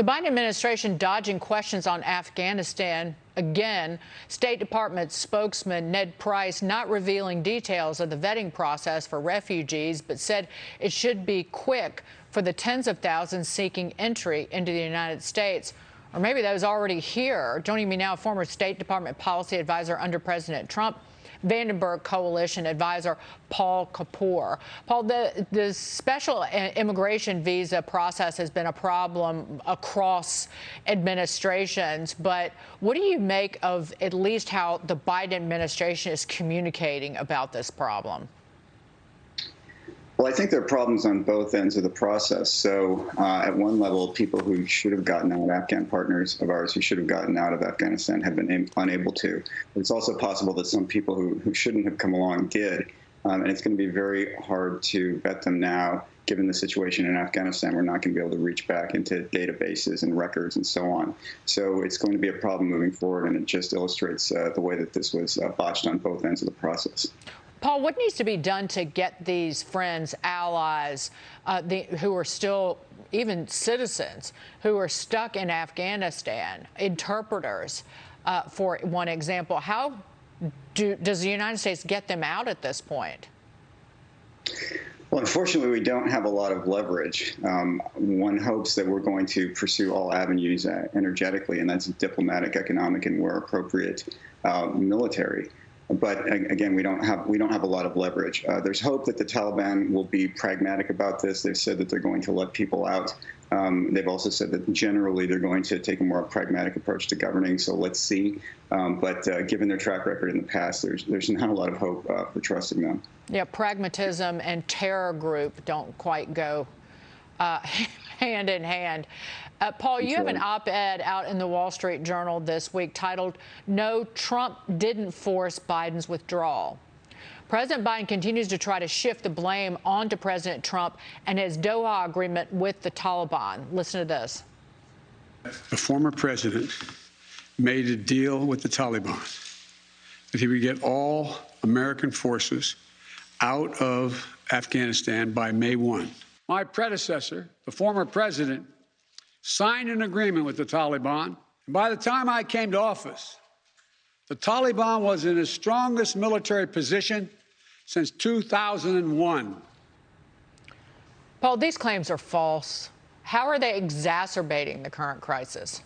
The Biden administration dodging questions on Afghanistan again. State Department spokesman Ned Price not revealing details of the vetting process for refugees, but said it should be quick for the tens of thousands seeking entry into the United States. Or maybe those already here. Joining me now, former State Department policy advisor under President Trump, Vandenberg Coalition advisor Paul Kapur. Paul, the special immigration visa process has been a problem across administrations, but what do you make of at least how the Biden administration is communicating about this problem? Well, I think there are problems on both ends of the process. So at one level, people who should have gotten out, Afghan partners of ours who should have gotten out of Afghanistan have been unable to. But it's also possible that some people who shouldn't have come along did. And it's going to be very hard to vet them now, given the situation in Afghanistan. We're not going to be able to reach back into databases and records and so on. So it's going to be a problem moving forward, and it just illustrates the way that this was botched on both ends of the process. Paul, what needs to be done to get these friends, allies, who are still even citizens, who are stuck in Afghanistan, interpreters, for one example? How does the United States get them out at this point? Well, unfortunately, we don't have a lot of leverage. One hopes that we're going to pursue all avenues energetically, and that's diplomatic, economic, and where appropriate, military. But again, we don't have a lot of leverage. There's hope that the Taliban will be pragmatic about this. They've said that they're going to let people out. They've also said that generally they're going to take a more pragmatic approach to governing. So let's see. But given their track record in the past, there's not a lot of hope for trusting them. Yeah, pragmatism and terror group don't quite go hand in hand. Paul, you have an op-ed out in the Wall Street Journal this week titled, "No, Trump Didn't Force Biden's Withdrawal." President Biden continues to try to shift the blame onto President Trump and his Doha agreement with the Taliban. Listen to this. The former president made a deal with the Taliban that he would get all American forces out of Afghanistan by May 1. My predecessor, the former president, signed an agreement with the Taliban. And by the time I came to office, the Taliban was in its strongest military position since 2001. Paul, these claims are false. How are they exacerbating the current crisis?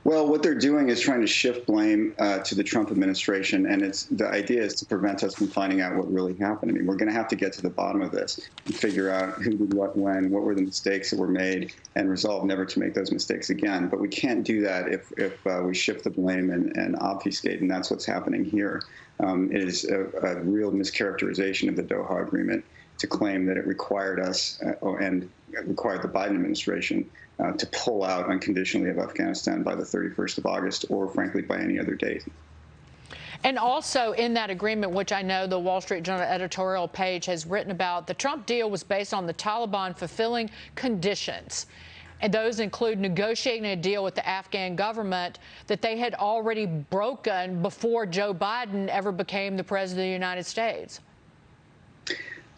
Well, what they're doing is trying to shift blame to the Trump administration, and the idea is to prevent us from finding out what really happened. I mean, we're going to have to get to the bottom of this and figure out who did what, when, what were the mistakes that were made, and resolve never to make those mistakes again. But we can't do that if we shift the blame and obfuscate, and that's what's happening here. It is a real mischaracterization of the Doha Agreement to claim that it required us and required the Biden administration to pull out unconditionally of Afghanistan by the 31st of August or, frankly, by any other date. And also in that agreement, which I know the Wall Street Journal editorial page has written about, the Trump deal was based on the Taliban fulfilling conditions. And those include negotiating a deal with the Afghan government that they had already broken before Joe Biden ever became the president of the United States.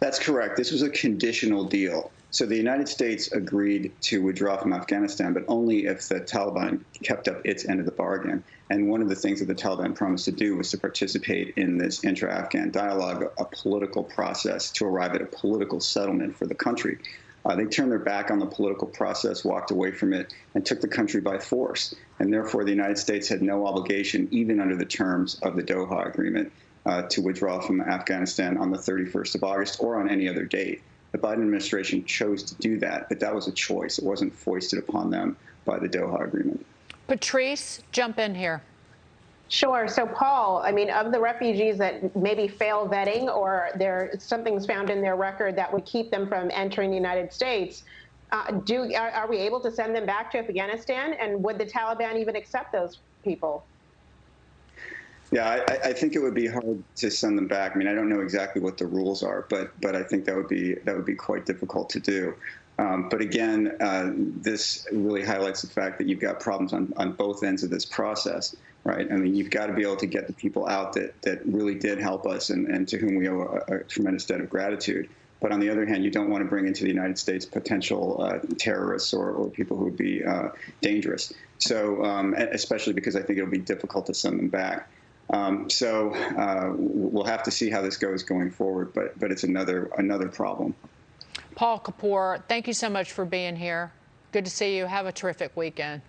That's correct. This was a conditional deal. So the United States agreed to withdraw from Afghanistan, but only if the Taliban kept up its end of the bargain. And one of the things that the Taliban promised to do was to participate in this intra-Afghan dialogue, a political process to arrive at a political settlement for the country. They turned their back on the political process, walked away from it, and took the country by force. And therefore, the United States had no obligation, even under the terms of the Doha Agreement, to withdraw from Afghanistan on the 31st of August or on any other date. The Biden administration chose to do that, but that was a choice. It wasn't foisted upon them by the Doha Agreement. Patrice, jump in here. Sure. So, Paul, I mean, of the refugees that maybe fail vetting or something's found in their record that would keep them from entering the United States, are we able to send them back to Afghanistan? And would the Taliban even accept those people? Yeah, I think it would be hard to send them back. I mean, I don't know exactly what the rules are, but I think that would be quite difficult to do. But again, this really highlights the fact that you've got problems on both ends of this process, right? I mean, you've got to be able to get the people out that really did help us and to whom we owe a tremendous debt of gratitude. But on the other hand, you don't want to bring into the United States potential terrorists or people who would be dangerous. So, especially because I think it'll be difficult to send them back. So we'll have to see how this goes going forward. But it's another problem. Paul Kapur, thank you so much for being here. Good to see you. Have a terrific weekend.